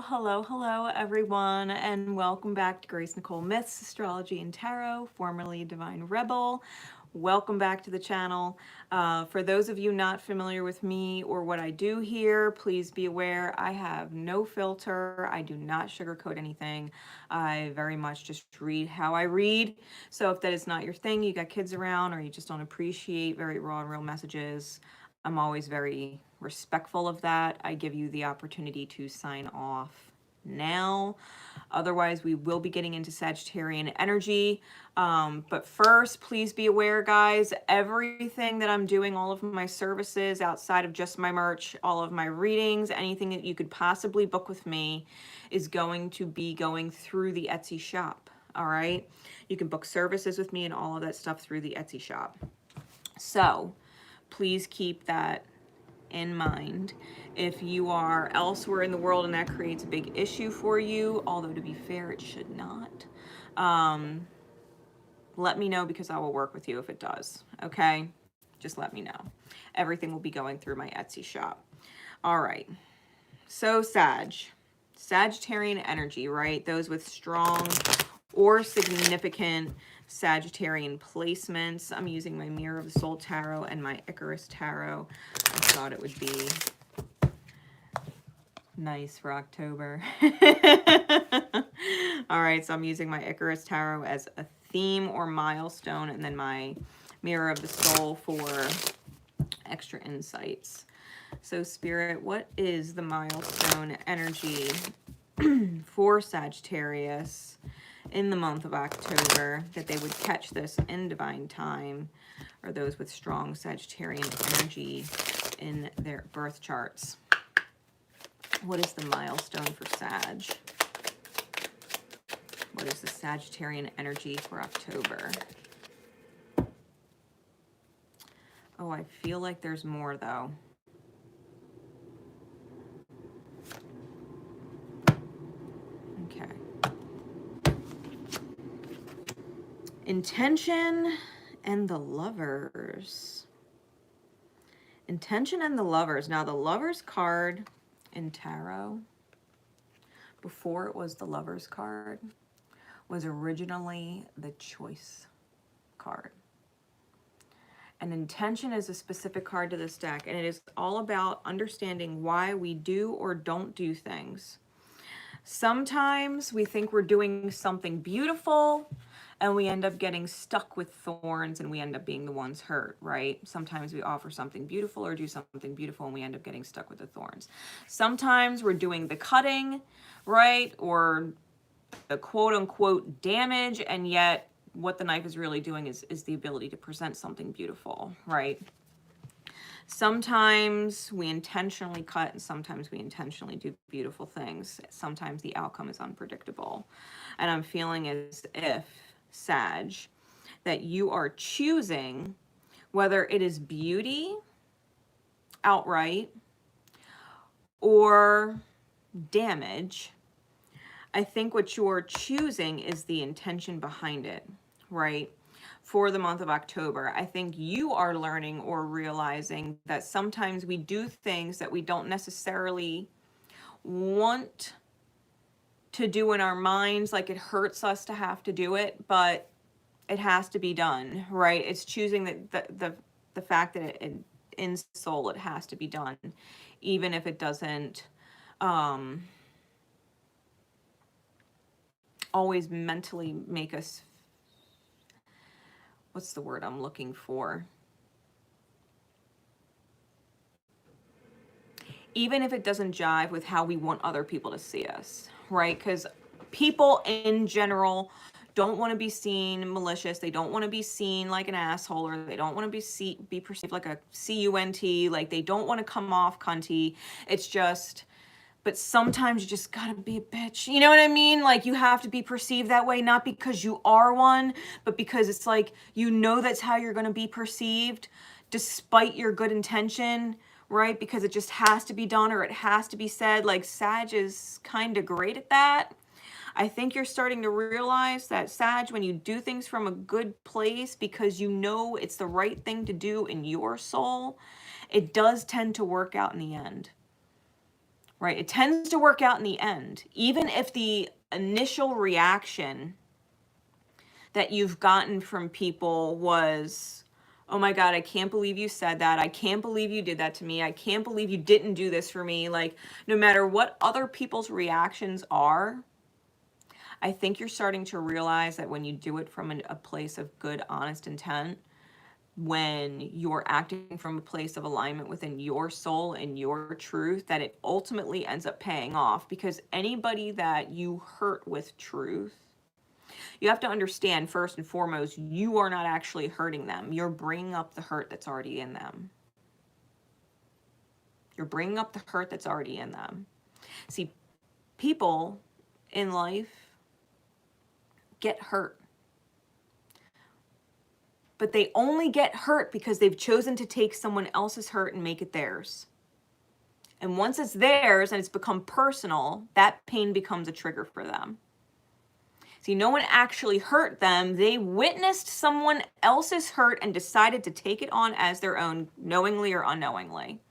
Hello, everyone, and welcome back to Grace Nicole Myths, Astrology and Tarot, formerly Divine Rebel. Welcome back to the channel. For those of you not familiar with me or what I do here, please be aware I have no filter. I do not sugarcoat anything. I very much just read how I read. So if that is not your thing, you got kids around, or you just don't appreciate very raw and real messages, I'm always very respectful of that. I give you the opportunity to sign off now. Otherwise, we will be getting into Sagittarian energy. But first, please be aware, guys, everything that I'm doing, all of my services outside of just my merch, all of my readings, anything that you could possibly book with me is going to be going through the Etsy shop. All right. You can book services with me and all of that stuff through the Etsy shop. So please keep that in mind. If you are elsewhere in the world and that creates a big issue for you, although to be fair, it should not, let me know because I will work with you if it does. Okay? Just let me know. Everything will be going through my Etsy shop. All right. So Sagittarian energy, right? Those with strong or significant Sagittarian placements. I'm using my Mirror of the Soul Tarot and my Icarus Tarot. I thought it would be nice for October. All right, so I'm using my Icarus Tarot as a theme or milestone, and then my Mirror of the Soul for extra insights. So Spirit, what is the milestone energy for Sagittarius in the month of October that they would catch this in divine time, or those with strong Sagittarian energy in their birth charts? What is the milestone for Sag? What is the Sagittarian energy for October? Oh, I feel like there's more though. Okay. Intention and the Lovers. Intention and the Lovers. Now, the Lovers card in tarot, before it was the Lovers card, was originally the Choice card. And intention is a specific card to this deck, and it is all about understanding why we do or don't do things. Sometimes we think we're doing something beautiful and we end up getting stuck with thorns and we end up being the ones hurt, right? Sometimes we offer something beautiful or do something beautiful and we end up getting stuck with the thorns. Sometimes we're doing the cutting, right? Or the quote unquote damage, and yet what the knife is really doing is the ability to present something beautiful, right? Sometimes we intentionally cut and sometimes we intentionally do beautiful things. Sometimes the outcome is unpredictable. And I'm feeling as if, Sag, that you are choosing whether it is beauty outright or damage. I think what you're choosing is the intention behind it, right? For the month of October, I think you are learning or realizing that sometimes we do things that we don't necessarily want to do in our minds, like it hurts us to have to do it, but it has to be done, right? It's choosing the fact that in soul it has to be done, even if it doesn't always mentally make us, what's the word I'm looking for? Even if it doesn't jive with how we want other people to see us, right? Because people in general don't want to be seen malicious. They don't want to be seen like an asshole, or they don't want to be perceived like a cunt. Like they don't want to come off cunty. It's just, but sometimes you just gotta be a bitch. You know what I mean? Like you have to be perceived that way, not because you are one, but because it's like, you know, that's how you're gonna be perceived despite your good intention, right? Because it just has to be done or it has to be said. Like Sag is kind of great at that. I think you're starting to realize that, Sag, when you do things from a good place because you know it's the right thing to do in your soul, it does tend to work out in the end. right? It tends to work out in the end. Even if the initial reaction that you've gotten from people was, oh my God, I can't believe you said that. I can't believe you did that to me. I can't believe you didn't do this for me. Like, no matter what other people's reactions are, I think you're starting to realize that when you do it from a place of good, honest intent, when you're acting from a place of alignment within your soul and your truth, that it ultimately ends up paying off. Because anybody that you hurt with truth, you have to understand, first and foremost, you are not actually hurting them. You're bringing up the hurt that's already in them. You're bringing up the hurt that's already in them. See, people in life get hurt. But they only get hurt because they've chosen to take someone else's hurt and make it theirs. And once it's theirs and it's become personal, that pain becomes a trigger for them. See, no one actually hurt them. They witnessed someone else's hurt and decided to take it on as their own, knowingly or unknowingly.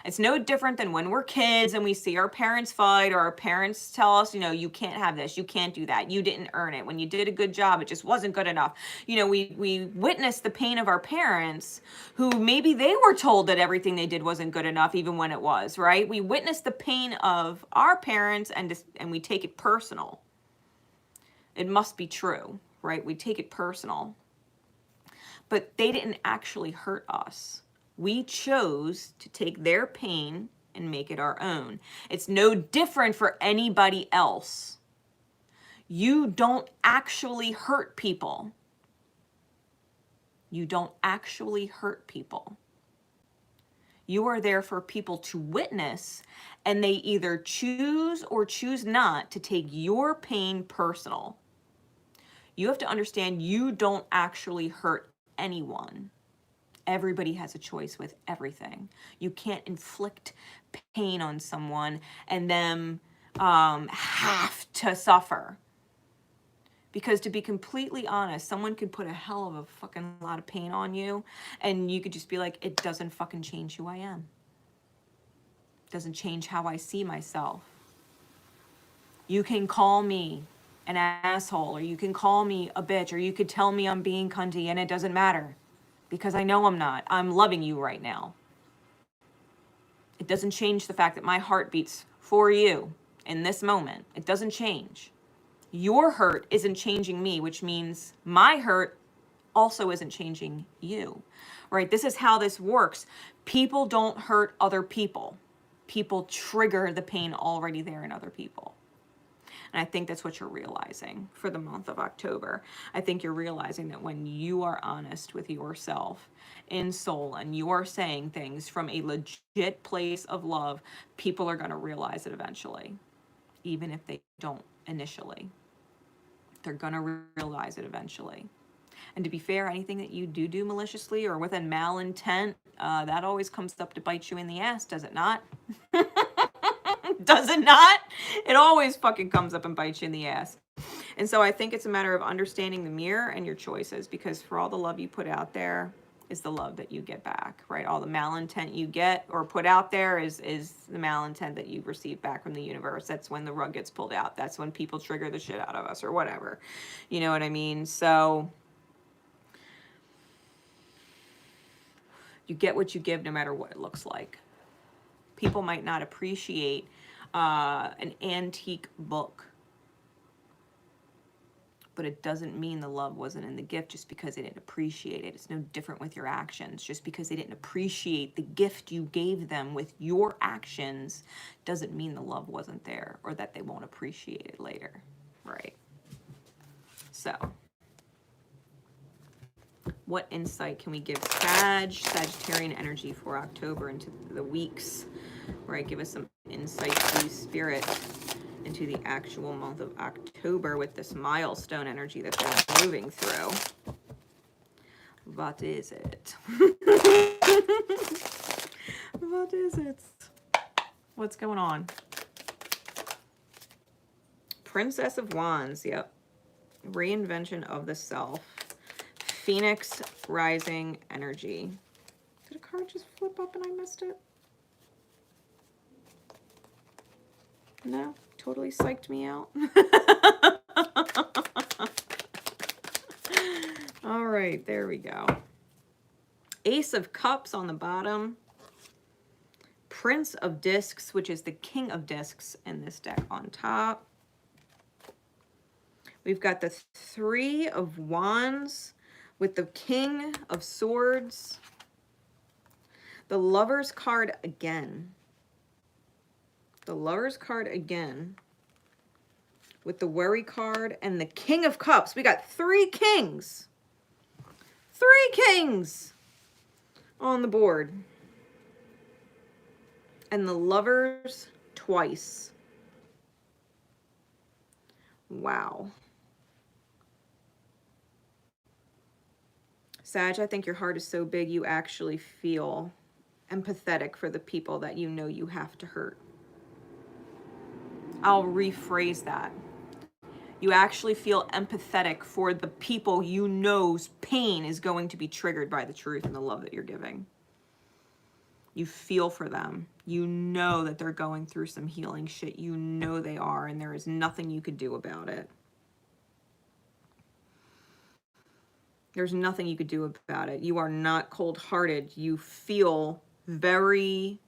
It's no different than when we're kids and we see our parents fight, or our parents tell us, you know, you can't have this, you can't do that, you didn't earn it. When you did a good job, it just wasn't good enough. You know, we witness the pain of our parents, who maybe they were told that everything they did wasn't good enough, even when it was, right? We witness the pain of our parents and we take it personal. It must be true, right? We take it personal. But they didn't actually hurt us. We chose to take their pain and make it our own. It's no different for anybody else. You don't actually hurt people. You don't actually hurt people. You are there for people to witness, and they either choose or choose not to take your pain personal. You have to understand, you don't actually hurt anyone. Everybody has a choice with everything. You can't inflict pain on someone and them have to suffer. Because to be completely honest, someone could put a hell of a fucking lot of pain on you, and you could just be like, it doesn't fucking change who I am. It doesn't change how I see myself. You can call me an asshole, or you can call me a bitch, or you could tell me I'm being cunty, and it doesn't matter. Because I know I'm not. I'm loving you right now. It doesn't change the fact that my heart beats for you in this moment. It doesn't change. Your hurt isn't changing me, which means my hurt also isn't changing you, right? This is how this works. People don't hurt other people. People trigger the pain already there in other people. And I think that's what you're realizing for the month of October. I think you're realizing that when you are honest with yourself in soul and you are saying things from a legit place of love, people are going to realize it eventually, even if they don't initially. They're going to realize it eventually. And to be fair, anything that you do maliciously or with a malintent, that always comes up to bite you in the ass, does it not? Does it not? It always fucking comes up and bites you in the ass. And so I think it's a matter of understanding the mirror and your choices, because for all the love you put out there is the love that you get back, right? All the malintent you get or put out there is the malintent that you receive back from the universe. That's when the rug gets pulled out. That's when people trigger the shit out of us or whatever. You know what I mean? So you get what you give, no matter what it looks like. People might not appreciate an antique book, but it doesn't mean the love wasn't in the gift just because they didn't appreciate it. It's no different with your actions. Just because they didn't appreciate the gift you gave them with your actions doesn't mean the love wasn't there or that they won't appreciate it later, right? So what insight can we give Sagittarian energy for October into the weeks, right? Give us some insight, please, Spirit, into the actual month of October with this milestone energy that they're moving through. What is it? What is it? What's going on? Princess of Wands, yep. Reinvention of the self. Phoenix rising energy. Did a card just flip up and I missed it? No? Totally psyched me out. All right, there we go. Ace of Cups on the bottom. Prince of Discs, which is the King of Discs in this deck, on top. We've got the Three of Wands with the King of Swords. The Lover's card again. The Lover's card again. With the Worry card and the King of Cups. We got 3 kings. 3 kings on the board. And the Lovers twice. Wow. Sag, I think your heart is so big you actually feel empathetic for the people that you know you have to hurt. I'll rephrase that. You actually feel empathetic for the people you know's pain is going to be triggered by the truth and the love that you're giving. You feel for them. You know that they're going through some healing shit. You know they are, and there is nothing you could do about it. There's nothing you could do about it. You are not cold-hearted. You feel very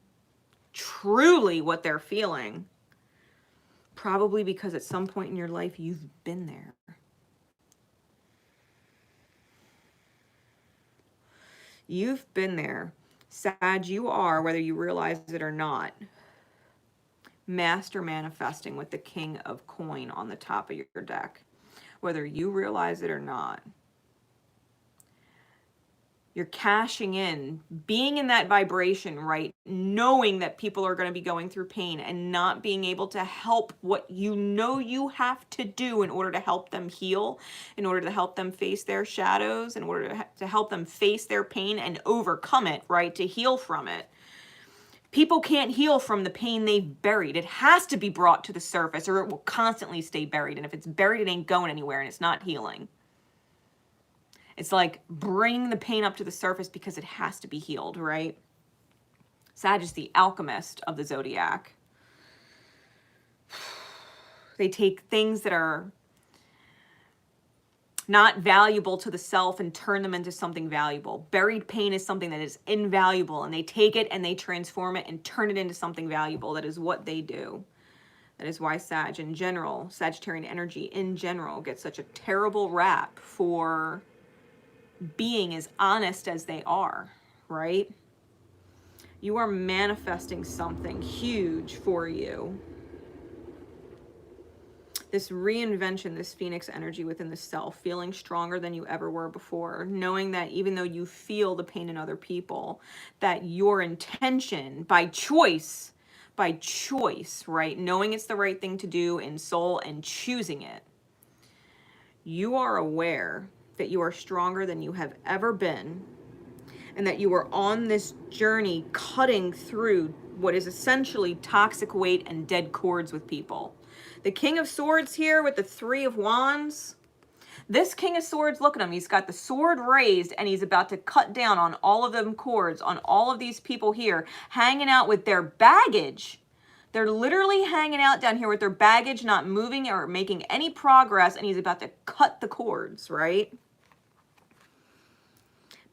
truly what they're feeling. Probably because at some point in your life, you've been there. You've been there. Sag, you are, whether you realize it or not, master manifesting with the King of Coin on the top of your deck. Whether you realize it or not. You're cashing in, being in that vibration, right? Knowing that people are going to be going through pain and not being able to help what you know you have to do in order to help them heal, in order to help them face their shadows, in order to help them face their pain and overcome it, right? To heal from it. People can't heal from the pain they've buried. It has to be brought to the surface or it will constantly stay buried. And if it's buried, it ain't going anywhere and it's not healing. It's like bringing the pain up to the surface because it has to be healed, right? Sag is the alchemist of the zodiac. They take things that are not valuable to the self and turn them into something valuable. Buried pain is something that is invaluable, and they take it and they transform it and turn it into something valuable. That is what they do. That is why Sag in general, Sagittarian energy in general, gets such a terrible rap for being as honest as they are, right? You are manifesting something huge for you. This reinvention, this Phoenix energy within the self, feeling stronger than you ever were before, knowing that even though you feel the pain in other people, that your intention by choice, right? Knowing it's the right thing to do in soul and choosing it. You are aware that you are stronger than you have ever been, and that you are on this journey cutting through what is essentially toxic weight and dead cords with people. The King of Swords here with the Three of Wands. This King of Swords, look at him. He's got the sword raised and he's about to cut down on all of them cords, on all of these people here, hanging out with their baggage. They're literally hanging out down here with their baggage, not moving or making any progress, and he's about to cut the cords, right?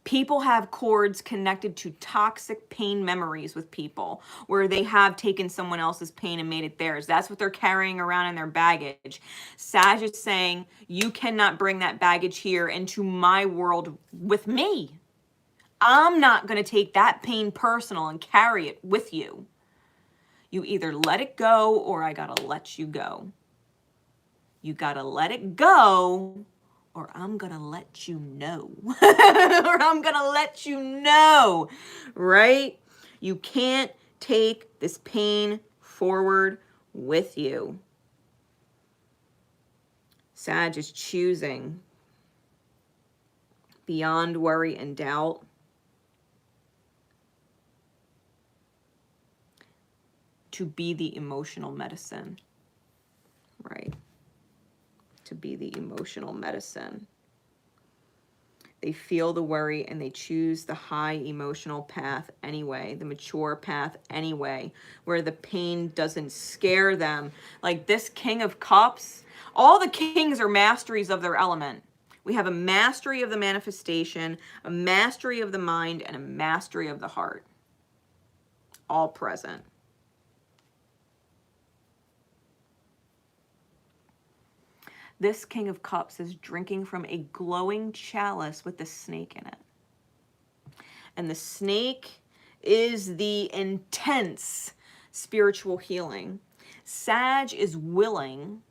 People have cords connected to toxic pain memories with people where they have taken someone else's pain and made it theirs. That's what they're carrying around in their baggage. Sag is saying, you cannot bring that baggage here into my world with me. I'm not going to take that pain personal and carry it with you. You either let it go or I got to let you go. You got to let it go, or I'm going to let you know. Or I'm going to let you know, right? You can't take this pain forward with you. Sag is choosing beyond worry and doubt to be the emotional medicine, right? To be the emotional medicine. They feel the worry and they choose the high emotional path anyway, the mature path anyway, where the pain doesn't scare them. Like this King of Cups, all the kings are masteries of their element. We have a mastery of the manifestation, a mastery of the mind, and a mastery of the heart. All present. This King of Cups is drinking from a glowing chalice with a snake in it. And the snake is the intense spiritual healing. Sag is willing.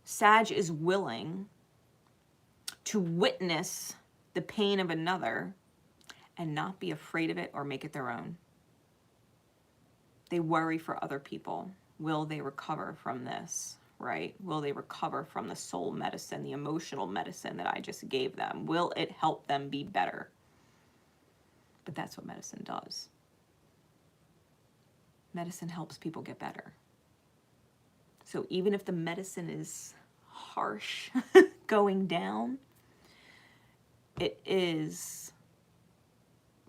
Sag is willing to witness the pain of another and not be afraid of it or make it their own. They worry for other people. Will they recover from this? Right? Will they recover from the soul medicine, the emotional medicine that I just gave them? Will it help them be better? But that's what medicine does. Medicine helps people get better. So even if the medicine is harsh going down, it is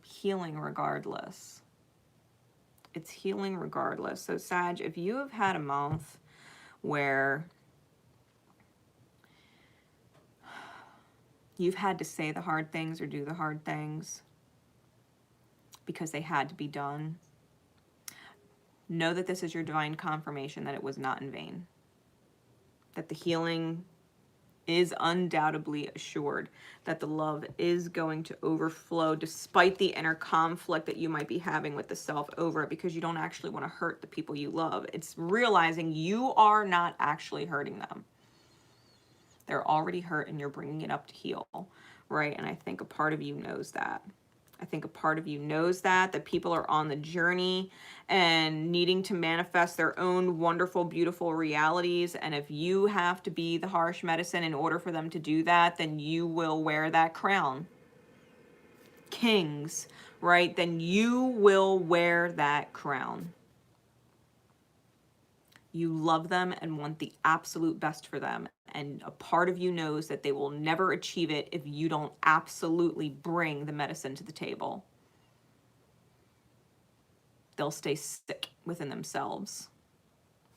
healing regardless. It's healing regardless. So Sag, if you have had a month where you've had to say the hard things or do the hard things because they had to be done, know that this is your divine confirmation that it was not in vain. That the healing is undoubtedly assured, that the love is going to overflow despite the inner conflict that you might be having with the self over it, because you don't actually want to hurt the people you love. It's realizing you are not actually hurting them. They're already hurt and you're bringing it up to heal, right? And I think a part of you knows that. I think a part of you knows that people are on the journey and needing to manifest their own wonderful, beautiful realities. And if you have to be the harsh medicine in order for them to do that, then you will wear that crown. Kings, right? Then you will wear that crown. You love them and want the absolute best for them. And a part of you knows that they will never achieve it if you don't absolutely bring the medicine to the table. They'll stay sick within themselves.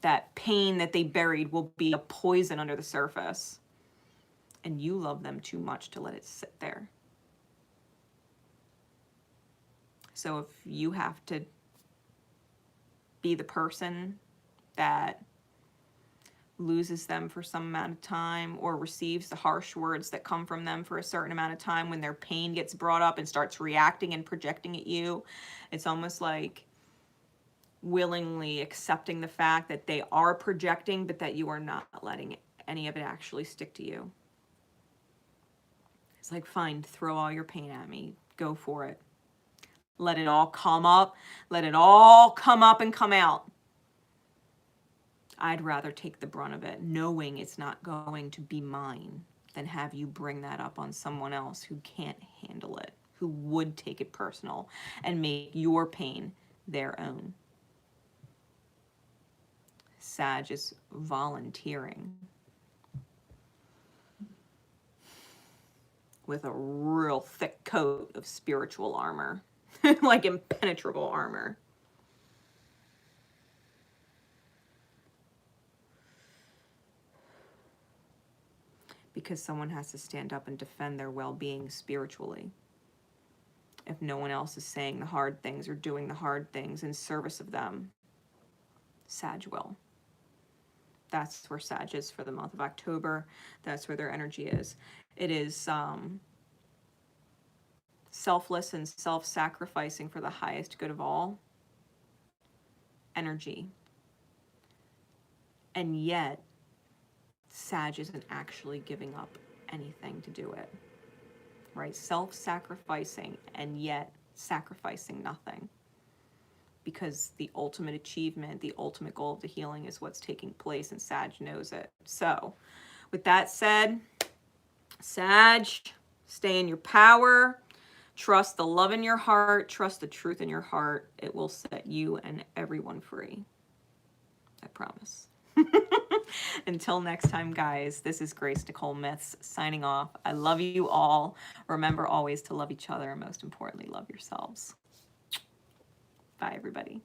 That pain that they buried will be a poison under the surface. And you love them too much to let it sit there. So if you have to be the person that loses them for some amount of time or receives the harsh words that come from them for a certain amount of time, when their pain gets brought up and starts reacting and projecting at you, it's almost like willingly accepting the fact that they are projecting, but that you are not letting any of it actually stick to you. It's like, fine, throw all your pain at me. Go for it. Let it all come up. Let it all come up and come out. I'd rather take the brunt of it, knowing it's not going to be mine, than have you bring that up on someone else who can't handle it, who would take it personal and make your pain their own. Sag is volunteering with a real thick coat of spiritual armor, like impenetrable armor. Because someone has to stand up and defend their well-being spiritually. If no one else is saying the hard things or doing the hard things in service of them, Sag will. That's where Sag is for the month of October. That's where their energy is. It is selfless and self-sacrificing for the highest good of all energy. And yet, Sag isn't actually giving up anything to do it, right? Self-sacrificing and yet sacrificing nothing, because the ultimate achievement, the ultimate goal of the healing is what's taking place, and Sag knows it. So with that said, Sag, stay in your power, trust the love in your heart, trust the truth in your heart. It will set you and everyone free. I promise. Until next time, guys, this is Grace Nicole Myths signing off. I love you all. Remember always to love each other and most importantly, love yourselves. Bye, everybody.